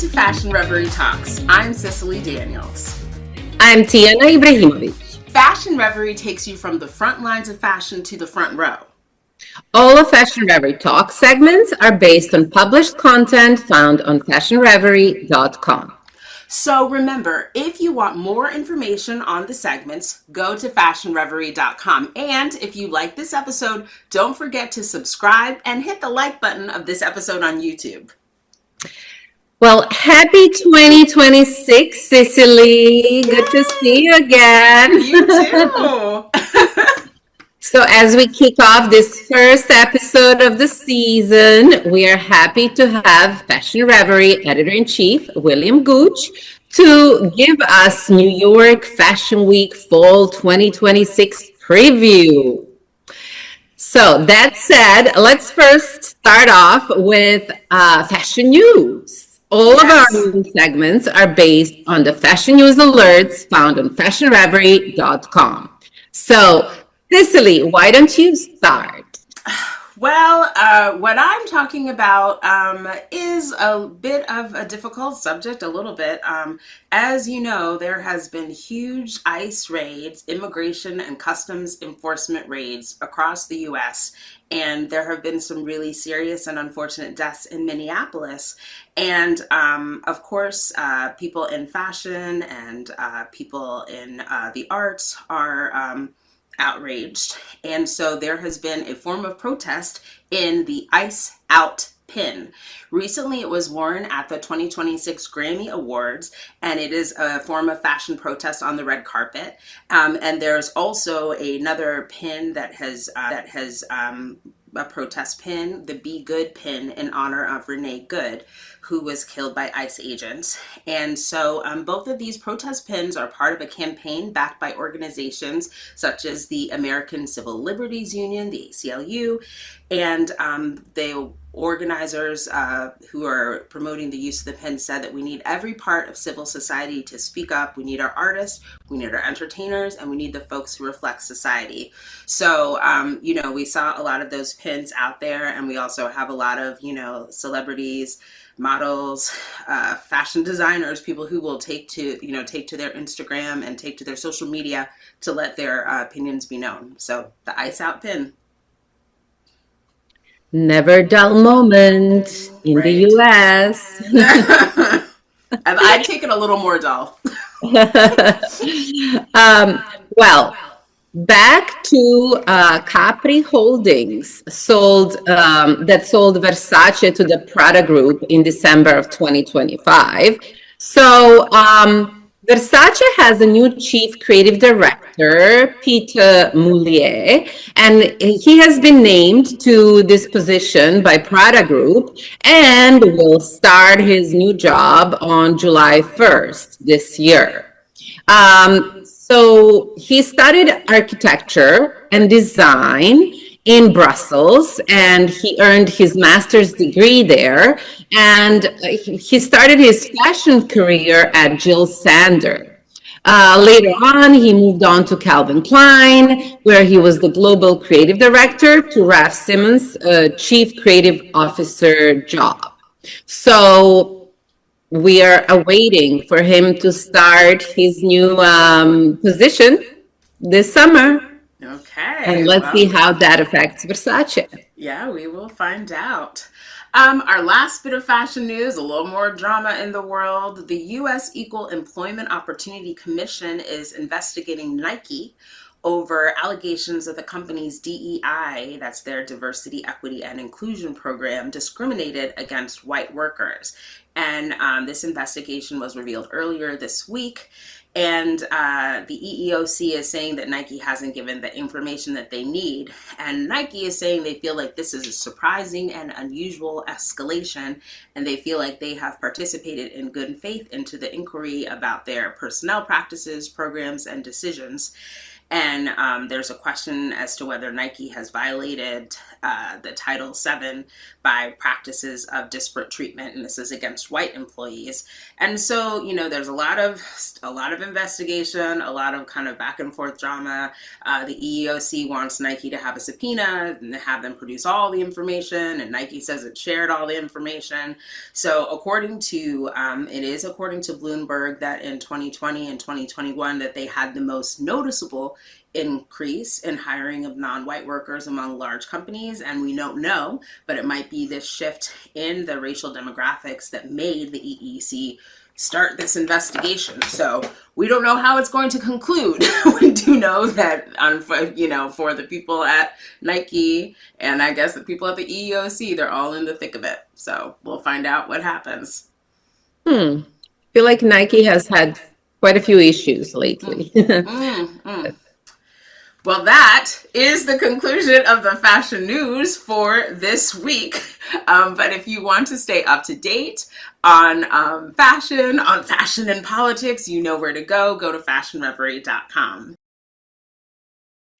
to Fashion Reverie Talks. I'm Cicely Daniels. I'm Tiana Ibrahimovic. Fashion Reverie takes you from the front lines of fashion to the front row. All of Fashion Reverie Talk segments are based on published content found on fashionreverie.com. So remember, if you want more information on the segments, go to fashionreverie.com. And if you like this episode, don't forget to subscribe and hit the like button of this episode on YouTube. Well, happy 2026, Cicely. Good to see you again. You too. So as we kick off this first episode of the season, we are happy to have Fashion Reverie Editor-in-Chief William Gooch to give us New York Fashion Week Fall 2026 preview. So that said, let's first start off with fashion news. All of our news segments are based on the fashion news alerts found on fashionreverie.com. So Cicely, why don't you start? Well, what I'm talking about is a bit of a difficult subject, a little bit. As you know, there has been huge ICE raids, immigration and customs enforcement raids across the U.S., and there have been some really serious and unfortunate deaths in Minneapolis. And of course, people in fashion and people in the arts are outraged. And so there has been a form of protest in the ICE Out pin. Recently, it was worn at the 2026 Grammy Awards, and it is a form of fashion protest on the red carpet. And there's also another pin that has a protest pin, the Be Good pin, in honor of Renee Good, who was killed by ICE agents. And so both of these protest pins are part of a campaign backed by organizations such as the American Civil Liberties Union, the ACLU, and the organizers who are promoting the use of the pin said that we need every part of civil society to speak up. We need our artists, we need our entertainers, and we need the folks who reflect society. So, we saw a lot of those pins out there, and we also have a lot of, celebrities, models, fashion designers, people who will take to their Instagram and take to their social media to let their opinions be known. So the ICE Out pin. Never dull moment in the U.S. I'd take it a little more dull. Well, back to Capri Holdings that sold Versace to the Prada Group in December of 2025. So Versace has a new chief creative director, Peter Moulier, and he has been named to this position by Prada Group and will start his new job on July 1st this year. So he studied architecture and design in Brussels, and he earned his master's degree there. And he started his fashion career at Jill Sander. Later on, he moved on to Calvin Klein, where he was the global creative director, to Raf Simons' chief creative officer job. So we are awaiting for him to start his new position this summer. Okay. And let's see how that affects Versace. Yeah, we will find out. Our last bit of fashion news, a little more drama in the world. The U.S. Equal Employment Opportunity Commission is investigating Nike over allegations that the company's DEI, that's their Diversity, Equity, and Inclusion program, discriminated against white workers. And this investigation was revealed earlier this week. And the EEOC is saying that Nike hasn't given the information that they need. And Nike is saying they feel like this is a surprising and unusual escalation. And they feel like they have participated in good faith into the inquiry about their personnel practices, programs, and decisions. And there's a question as to whether Nike has violated the Title VII by practices of disparate treatment, and this is against white employees. And so, there's a lot of investigation, a lot of kind of back and forth drama. The EEOC wants Nike to have a subpoena and have them produce all the information, and Nike says it shared all the information. So, according to Bloomberg that in 2020 and 2021 that they had the most noticeable increase in hiring of non-white workers among large companies, and we don't know, but it might be this shift in the racial demographics that made the EEC start this investigation. So we don't know how it's going to conclude. We do know that, for the people at Nike and I guess the people at the EEOC, they're all in the thick of it. So we'll find out what happens. I feel like Nike has had quite a few issues lately. Well, that is the conclusion of the fashion news for this week. But if you want to stay up to date on fashion and politics, you know where to go. Go to fashionreverie.com.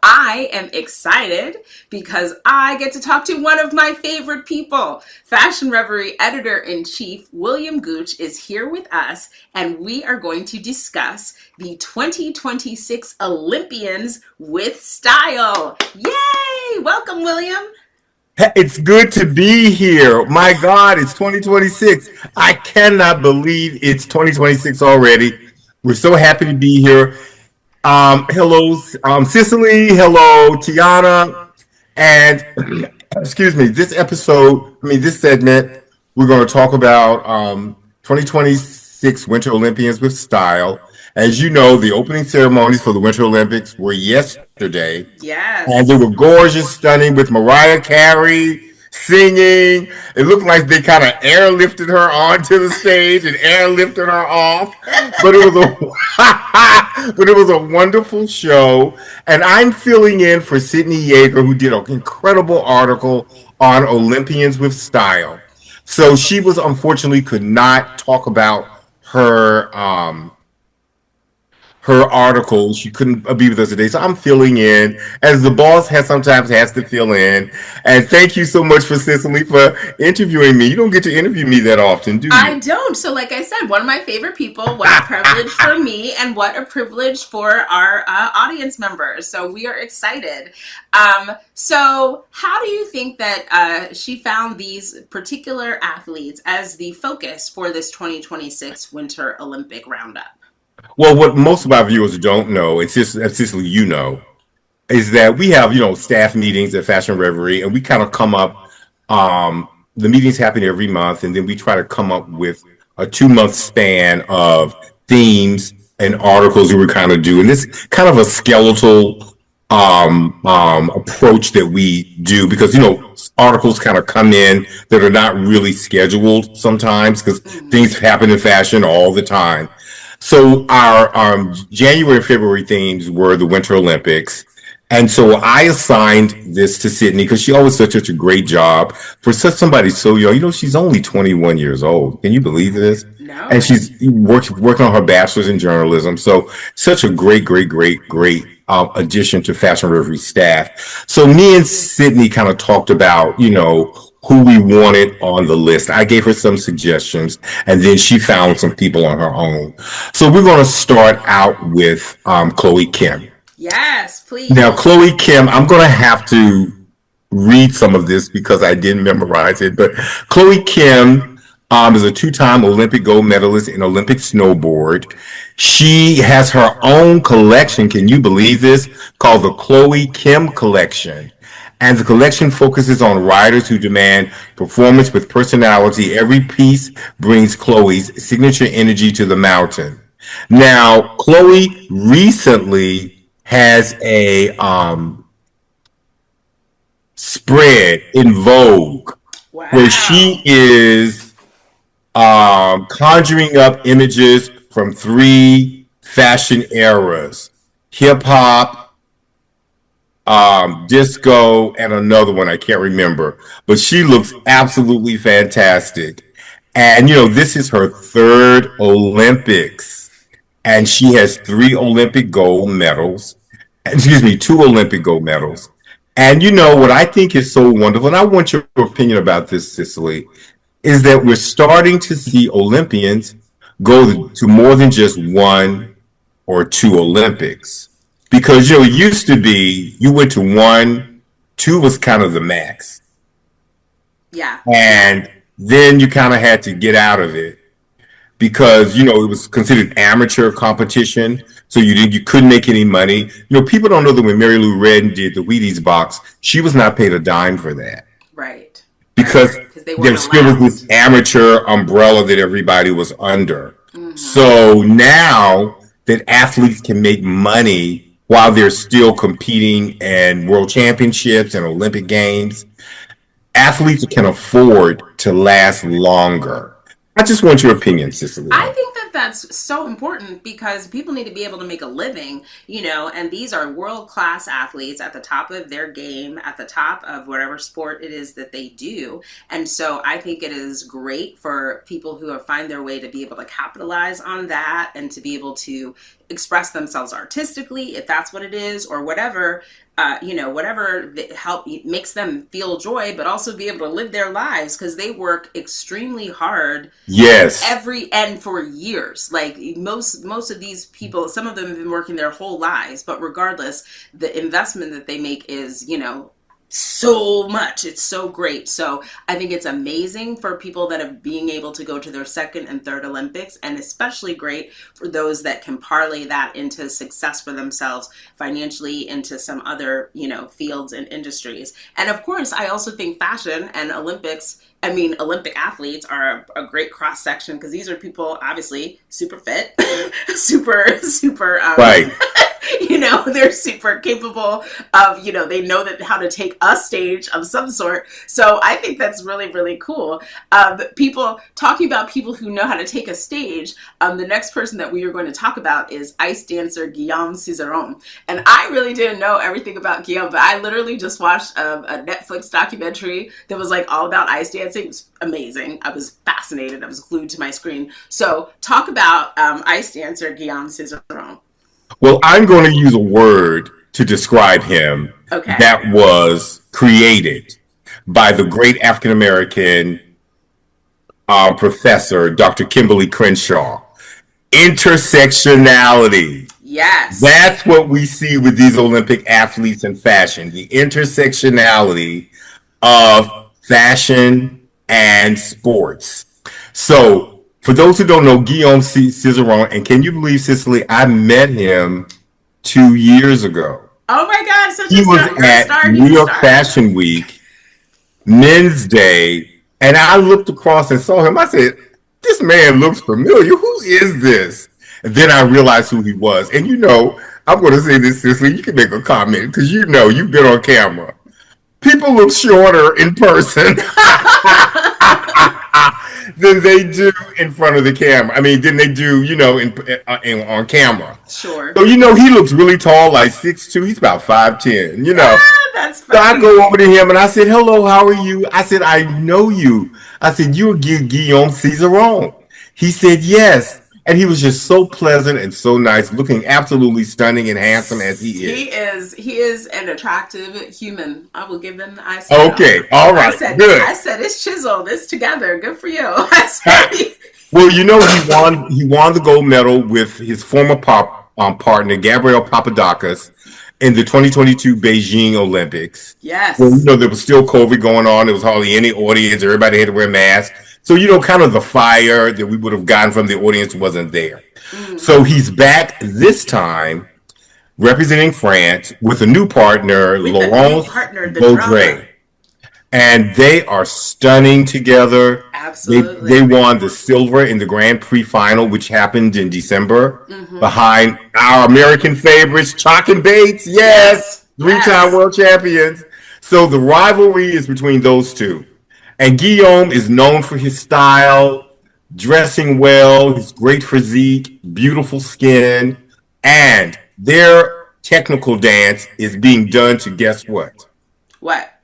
I am excited because I get to talk to one of my favorite people. Fashion Reverie Editor-in-Chief William Gooch is here with us, and we are going to discuss the 2026 Olympians with style. Yay! Welcome, William. It's good to be here. My God, it's 2026. I cannot believe it's 2026 already. We're so happy to be here. Hello, Cicely. Hello, Tiana. And excuse me, this segment, we're going to talk about 2026 Winter Olympians with style. As you know, the opening ceremonies for the Winter Olympics were yesterday. Yes. And they were gorgeous, stunning, with Mariah Carey singing. It looked like they kind of airlifted her onto the stage and airlifted her off. But it was a wonderful show. And I'm filling in for Sydney Yeager, who did an incredible article on Olympians with style. So she unfortunately could not talk about her article. She couldn't be with us today, so I'm filling in, as the boss sometimes has to fill in. And thank you so much for Cicely for interviewing me. You don't get to interview me that often, do you? I don't. So like I said, one of my favorite people. What a privilege for me, and what a privilege for our audience members. So we are excited. So how do you think that she found these particular athletes as the focus for this 2026 Winter Olympic Roundup? Well, what most of our viewers don't know, it's just Cicely, is that we have, staff meetings at Fashion Reverie, and we kind of come up, the meetings happen every month, and then we try to come up with a 2-month span of themes and articles that we kind of do. And this kind of a skeletal approach that we do, because, articles kind of come in that are not really scheduled sometimes, because things happen in fashion all the time. So our January and February themes were the Winter Olympics. And so I assigned this to Sydney because she always does such a great job for somebody so young. She's only 21 years old. Can you believe this? No. And she's working on her bachelor's in journalism. So such a great addition to Fashion Reverie staff. So me and Sydney kind of talked about, who we wanted on the list. I gave her some suggestions, and then she found some people on her own. So we're going to start out with Chloe Kim. Yes, please. Now, Chloe Kim, I'm going to have to read some of this because I didn't memorize it, but Chloe Kim is a 2-time Olympic gold medalist in Olympic snowboard. She has her own collection, can you believe this, called the Chloe Kim Collection. And the collection focuses on riders who demand performance with personality. Every piece brings Chloe's signature energy to the mountain. Now, Chloe recently has a spread in Vogue. Wow. Where she is conjuring up images from 3 fashion eras: hip hop, disco, and another one I can't remember, but she looks absolutely fantastic. And this is her 3rd Olympics, and she has 3 Olympic gold medals. excuse me, 2 Olympic gold medals. And what I think is so wonderful, and I want your opinion about this, Cicely, is that we're starting to see Olympians go to more than just 1 or 2 Olympics. Because, it used to be you went to 1, 2 was kind of the max. Yeah. And then you kind of had to get out of it because it was considered amateur competition, so you couldn't make any money. People don't know that when Mary Lou Retton did the Wheaties box, she was not paid a dime for that Right. because Because they there weren't still was allowed. this amateur umbrella that everybody was under. Mm-hmm. So now that athletes can make money while they're still competing in world championships and Olympic games, athletes can afford to last longer. I just want your opinion, Cicely. I think that that's so important because people need to be able to make a living, and these are world class athletes at the top of their game, at the top of whatever sport it is that they do. And so I think it is great for people who find their way to be able to capitalize on that and to be able to express themselves artistically, if that's what it is, or whatever. Whatever help makes them feel joy, but also be able to live their lives because they work extremely hard. Yes. And for years. Like most of these people, some of them have been working their whole lives, but regardless, the investment that they make is, so much. It's so great. So I think it's amazing for people that are being able to go to their second and third Olympics, and especially great for those that can parlay that into success for themselves financially into some other, fields and industries. And of course, I also think fashion and Olympic athletes are a great cross section because these are people obviously super fit, super, Right. They're super capable of, they know that how to take a stage of some sort. So I think that's really, really cool. Talking about people who know how to take a stage, the next person that we are going to talk about is ice dancer Guillaume Cizeron. And I really didn't know everything about Guillaume, but I literally just watched a Netflix documentary that was like all about ice dancing. It was amazing. I was fascinated. I was glued to my screen. So talk about ice dancer Guillaume Cizeron. Well, I'm going to use a word to describe him that was created by the great African American professor, Dr. Kimberly Crenshaw. Intersectionality. Yes. That's what we see with these Olympic athletes in fashion, the intersectionality of fashion and sports. So, for those who don't know, Guillaume Cizeron, and can you believe, Cicely, I met him 2 years ago. Oh my God, such He a was star. at New York Fashion Week, Men's Day, and I looked across and saw him. I said, this man looks familiar. Who is this? And then I realized who he was. And I'm going to say this, Cicely, you can make a comment because you've been on camera. People look shorter in person than they do in front of the camera. I mean, than they do, on camera. Sure. So, he looks really tall, like 6'2". He's about 5'10", That's funny. So I go over to him and I said, hello, how are you? I said, I know you. I said, you're Guillaume Cizeron. He said, yes. And he was just so pleasant and so nice, looking absolutely stunning and handsome as he is. He is an attractive human. I will give him the eye. Okay, all right, good. I said it's chiseled. It's together. Good for you. Well, he won the gold medal with his former partner, Gabriel Papadakis, in the 2022 Beijing Olympics. Yes. Well, there was still COVID going on. There was hardly any audience. Everybody had to wear masks. So, kind of the fire that we would have gotten from the audience wasn't there. Mm. So he's back this time representing France with a new partner, Laurence Vaudreuil. And they are stunning together. Absolutely. They won the silver in the Grand Prix final, which happened in December, behind our American favorites, Chalk and Bates. Yes. Three-time world champions. So the rivalry is between those two. And Guillaume is known for his style, dressing well, his great physique, beautiful skin, and their technical dance is being done to guess what? What?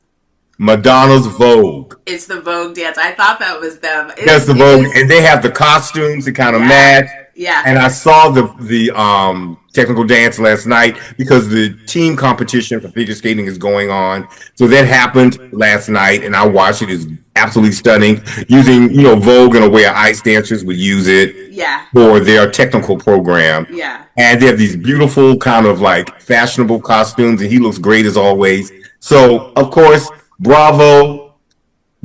Madonna's Vogue. It's the Vogue dance. I thought that was them. That's the Vogue. And they have the costumes that kind of match. Yeah. And I saw the technical dance last night because the team competition for figure skating is going on. So that happened last night, and I watched it. It's absolutely stunning. Using Vogue and a way ice dancers would use it Yeah. for their technical program. Yeah. And they have these beautiful kind of like fashionable costumes, and he looks great as always. So of course, bravo,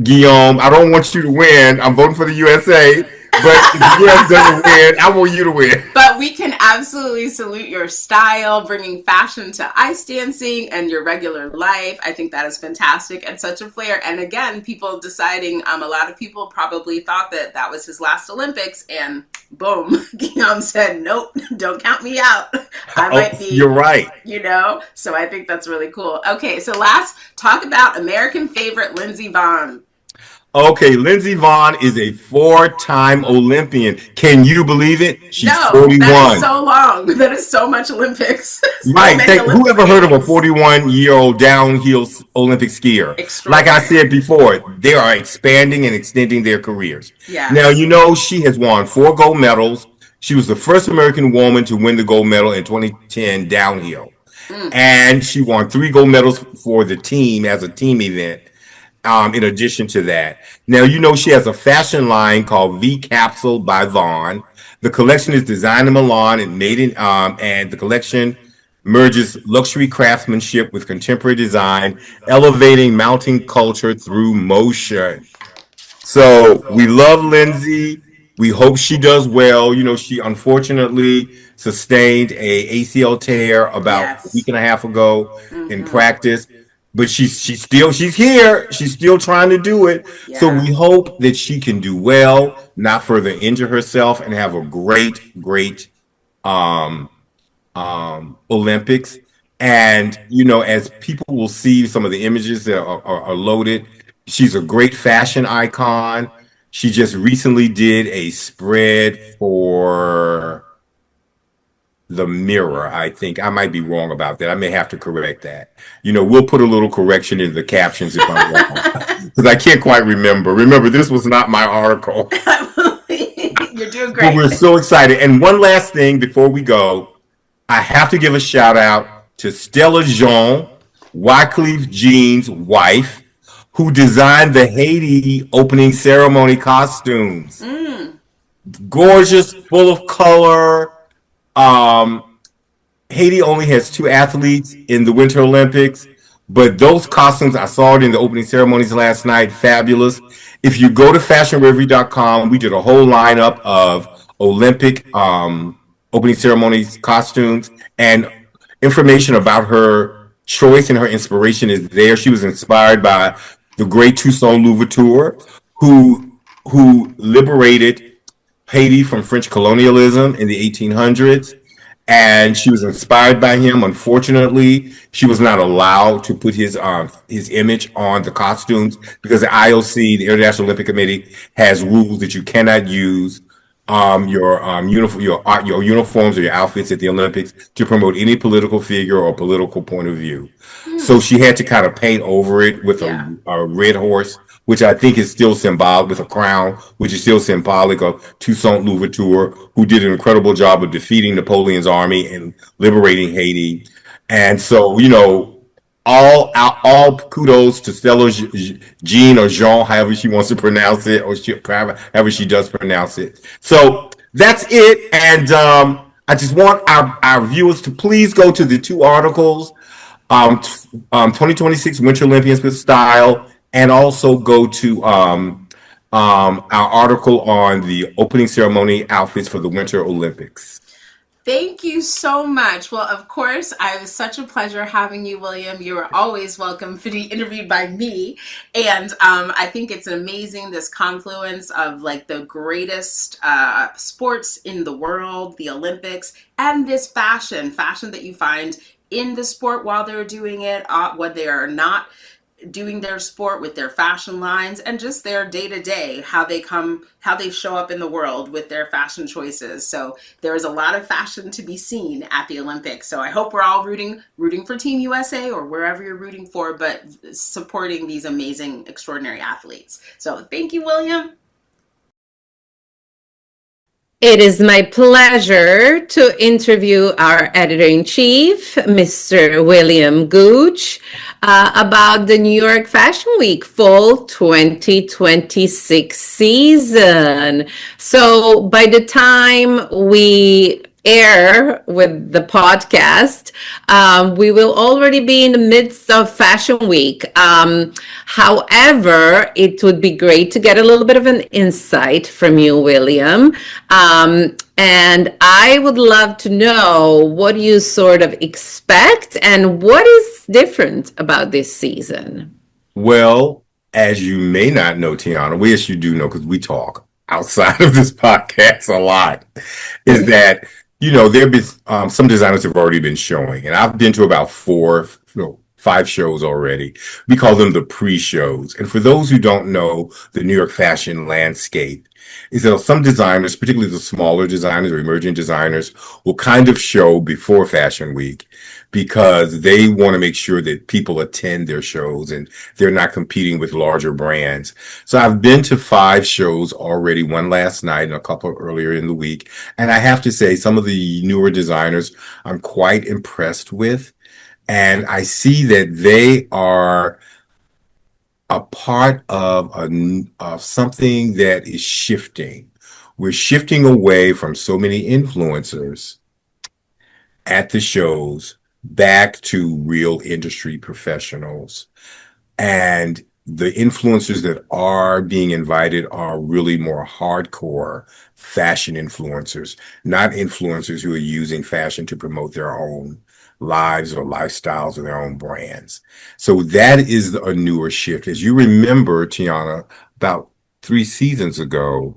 Guillaume. I don't want you to win. I'm voting for the USA, but if the US doesn't win, I want you to win. But we can absolutely salute your style, bringing fashion to ice dancing and your regular life. I think that is fantastic and such a flair. And again, people deciding, a lot of people probably thought that that was his last Olympics, and boom, Guillaume said, nope, don't count me out. I Oh, might be, you're right. so I think that's really cool. Okay, so last, talk about American favorite Lindsey Vonn. Okay, Lindsey Vonn is a four-time Olympian. Can you believe it? She's No, that is 41. so long. That is so much Olympics. So Right. many Who Olympic ever heard of a games. 41-year-old downhill Olympic skier? Like I Extraordinary. said before, they are expanding and extending their careers. Now, Yes. she has won four gold medals. She was the first American woman to win the gold medal in 2010 downhill. Mm. And she won three gold medals for the team as a team event. In addition to that, now she has a fashion line called V Capsule by Vaughn. The collection is designed in Milan and made in, and the collection merges luxury craftsmanship with contemporary design, elevating mountain culture through motion. So we love Lindsay. We hope she does well. She unfortunately sustained a ACL tear about a week Yes. and a half ago in Mm-hmm. practice, but she's here. She's still trying to do it. So Yeah. we hope that she can do well, not further injure herself, and have a great um, Olympics. And as people will see some of the images that are loaded, she's a great fashion icon. She just recently did a spread for the Mirror. I think I might be wrong about that. I may have to correct that. We'll put a little correction in the captions if I'm wrong because I can't quite remember. Remember, this was not my article, You're doing but great. we're so excited. And one last thing before we go, I have to give a shout out to Stella Jean, Wycliffe Jean's wife, who designed the Haiti opening ceremony costumes. Mm. Gorgeous, full of color. Um, Haiti only has two athletes in the Winter Olympics, but those costumes, I saw it in the opening ceremonies last night, fabulous. If you go to fashionreverie.com, we did a whole lineup of Olympic opening ceremonies costumes, and information about her choice and her inspiration is there. She was inspired by the great Toussaint Louverture, who liberated Haiti from French colonialism in the 1800s, and she was inspired by him. Unfortunately, she was not allowed to put his image on the costumes because the IOC, the International Olympic Committee, has rules that you cannot use your your uniforms or your outfits at the Olympics to promote any political figure or political point of view. So Hmm. she had to kind of paint over it with Yeah. a red horse, which I think is still symbolic, with a crown, which is still symbolic of Toussaint Louverture, who did an incredible job of defeating Napoleon's army and liberating Haiti. And so, all kudos to Stella Jean or Jean, however she wants to pronounce it, or however she does pronounce it. So that's it. And I just want our viewers to please go to the two articles, 2026 Winter Olympians with Style, and also go to our article on the opening ceremony outfits for the Winter Olympics. Thank you so much. Well, of course, it was such a pleasure having you, William. You are always welcome to be interviewed by me. And I think it's amazing, this confluence of like the greatest sports in the world, the Olympics, and this fashion that you find in the sport while they're doing it, when they are not doing their sport, with their fashion lines and just their day to day, how they show up in the world with their fashion choices. So there is a lot of fashion to be seen at the Olympics. So I hope we're all rooting for Team USA or wherever you're rooting for, but supporting these amazing, extraordinary athletes. So thank you, William. It is my pleasure to interview our editor-in-chief, Mr. William Gooch, about the New York Fashion Week Fall 2026 season. So by the time we air with the podcast, we will already be in the midst of Fashion Week. However, it would be great to get a little bit of an insight from you, William. And I would love to know what you sort of expect and what is different about this season. Well, as you may not know, Tiana, we as you do know because we talk outside of this podcast a lot, is that there have been some designers have already been showing, and I've been to about five shows already. We call them the pre-shows. And for those who don't know the New York fashion landscape, is that some designers, particularly the smaller designers or emerging designers, will kind of show before Fashion Week because they want to make sure that people attend their shows and they're not competing with larger brands. So I've been to five shows already, one last night and a couple earlier in the week. And I have to say, some of the newer designers I'm quite impressed with. And I see that they are a part of something that is shifting. We're shifting away from so many influencers at the shows back to real industry professionals. And the influencers that are being invited are really more hardcore fashion influencers, not influencers who are using fashion to promote their own lives or lifestyles or their own brands. So that is a newer shift. As you remember, Tiana, about 3 seasons ago,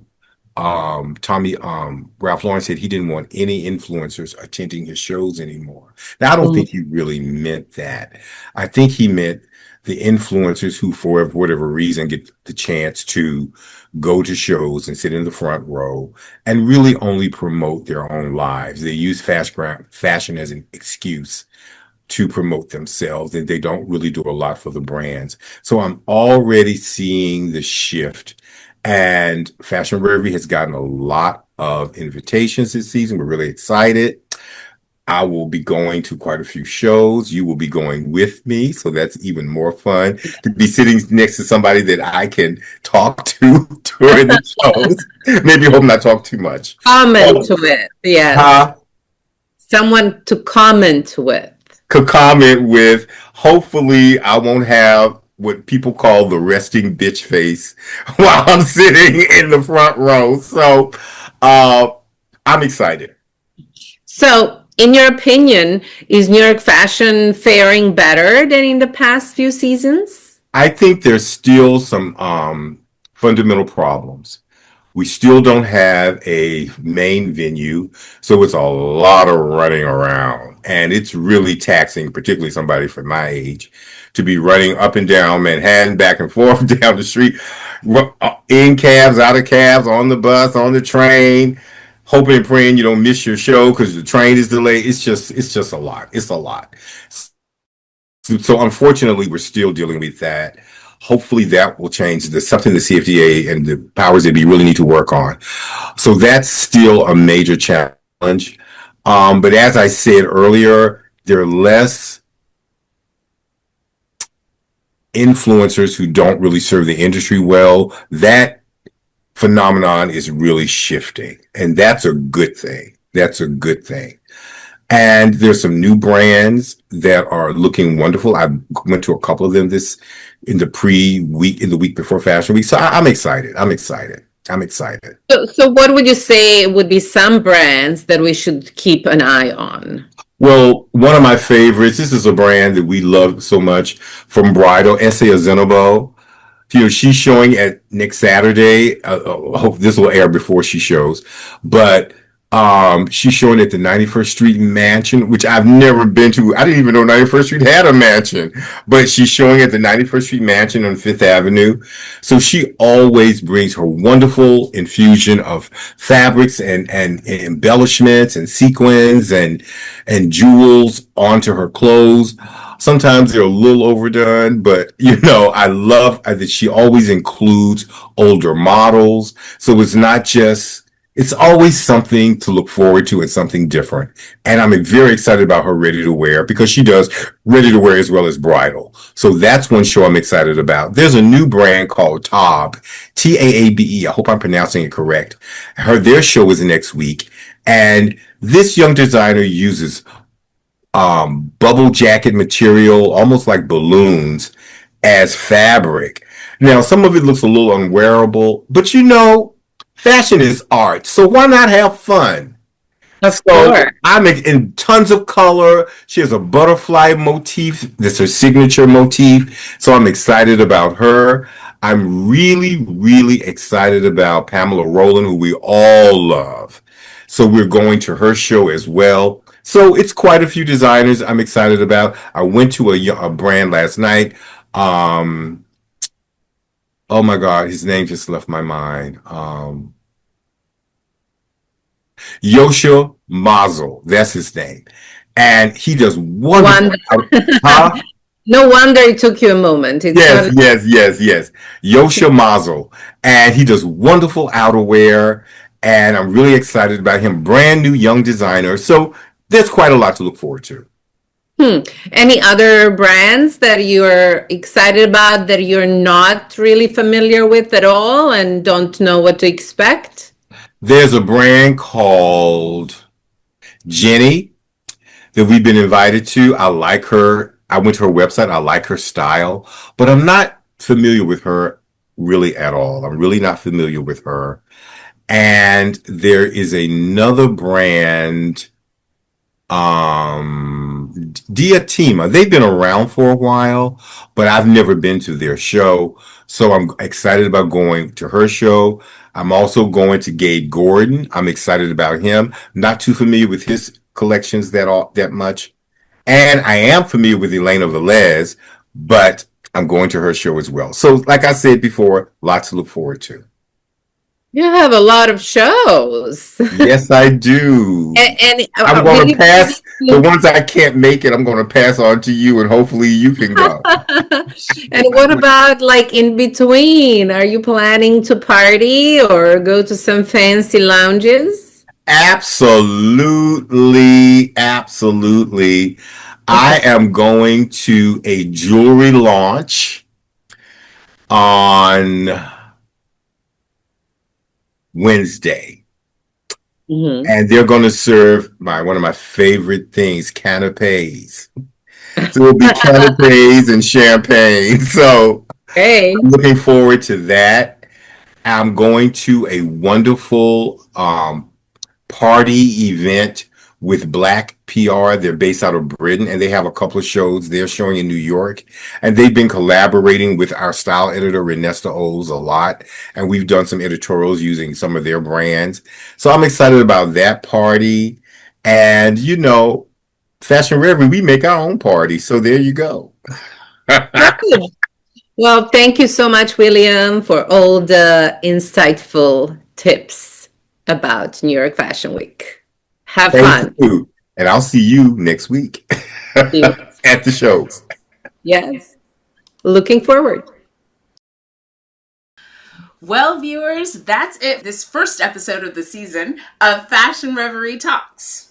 Ralph Lauren said he didn't want any influencers attending his shows anymore. Now, I don't think he really meant that. I think he meant the influencers who, for whatever reason, get the chance to go to shows and sit in the front row and really only promote their own lives. They use fashion as an excuse to promote themselves, and they don't really do a lot for the brands. So I'm already seeing the shift. And Fashion Reverie has gotten a lot of invitations this season. We're really excited. I will be going to quite a few shows. You will be going with me, so that's even more fun to be sitting next to somebody that I can talk to during the shows. Maybe hope not talk too much. Comment to it, yes. Someone to comment with. Could comment with. Hopefully, I won't have what people call the resting bitch face while I'm sitting in the front row. So I'm excited. So, in your opinion, is New York fashion faring better than in the past few seasons? I think there's still some fundamental problems. We still don't have a main venue, so it's a lot of running around, and it's really taxing, particularly somebody from my age, to be running up and down Manhattan, back and forth down the street, in cabs, out of cabs, on the bus, on the train, hoping and praying you don't miss your show because the train is delayed. It's just a lot. It's a lot. So unfortunately, we're still dealing with that. Hopefully that will change. There's something the CFDA and the powers that be really need to work on. So that's still a major challenge. But as I said earlier, there are less influencers who don't really serve the industry well. That phenomenon is really shifting, and that's a good thing. That's a good thing. And there's some new brands that are looking wonderful. I went to a couple of them in the week before Fashion Week. So I'm excited. I'm excited. So what would you say would be some brands that we should keep an eye on? Well, one of my favorites, this is a brand that we love so much from bridal, Esse Azenabo. She's showing at next Saturday. I hope this will air before she shows, but she's showing at the 91st Street Mansion, which I've never been to. I didn't even know 91st Street had a mansion, but she's showing at the 91st Street Mansion on Fifth Avenue. So she always brings her wonderful infusion of fabrics and embellishments and sequins and jewels onto her clothes. Sometimes they're a little overdone, but I love that she always includes older models. So it's not just It's always something to look forward to and something different. And I'm very excited about her ready to wear because she does ready to wear as well as bridal. So that's one show I'm excited about. There's a new brand called Taab, Taabe. I hope I'm pronouncing it correct. Their show is next week. And this young designer uses bubble jacket material, almost like balloons, as fabric. Now, some of it looks a little unwearable, but fashion is art, so why not have fun? Of So course. I'm in tons of color. She has a butterfly motif. That's her signature motif. So I'm excited about her. I'm really, really excited about Pamela Rowland, who we all love. So we're going to her show as well. So it's quite a few designers I'm excited about. I went to a brand last night. Um, oh my God, his name just left my mind. Yosha Mazel, that's his name. And he does wonderful. Wonder. Huh? No wonder it took you a moment. It's Yes, not. yes, yes, yes. Yosha Mazel. And he does wonderful outerwear. And I'm really excited about him. Brand new young designer. So there's quite a lot to look forward to. Any other brands that you're excited about that you're not really familiar with at all and don't know what to expect? There's a brand called Jenny that we've been invited to. I like her. I went to her website. I like her style, but I'm not familiar with her really at all. I'm really not familiar with her. And there is another brand, Diatima. They've been around for a while, but I've never been to their show. So I'm excited about going to her show. I'm also going to Gabe Gordon. I'm excited about him. Not too familiar with his collections that much. And I am familiar with Elena Velez, but I'm going to her show as well. So, like I said before, lots to look forward to. You have a lot of shows. Yes, I do. And I'm will going to you be pass the able ones I can't make it. I'm going to pass on to you, and hopefully you can go. to- And what about like in between? Are you planning to party or go to some fancy lounges? Absolutely, absolutely. I am going to a jewelry launch on Wednesday. Mhm. And they're going to serve one of my favorite things, canapes. So it'll be canapes and champagne. So Hey. I'm looking forward to that. I'm going to a wonderful party event with Black PR. They're based out of Britain and they have a couple of shows they're showing in New York. And they've been collaborating with our style editor, Renesta Oles, a lot. And we've done some editorials using some of their brands. So I'm excited about that party. And, Fashion Reverie, we make our own party. So there you go. Good. Well, thank you so much, William, for all the insightful tips about New York Fashion Week. Have Thank fun. you. And I'll see you next week See you. at the shows. Yes. Looking forward. Well, viewers, that's it. This first episode of the season of Fashion Reverie Talks.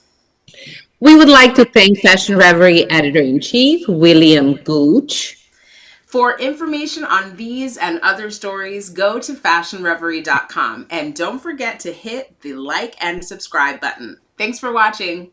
We would like to thank Fashion Reverie Editor-in-Chief William Gooch. For information on these and other stories, go to fashionreverie.com. And don't forget to hit the like and subscribe button. Thanks for watching.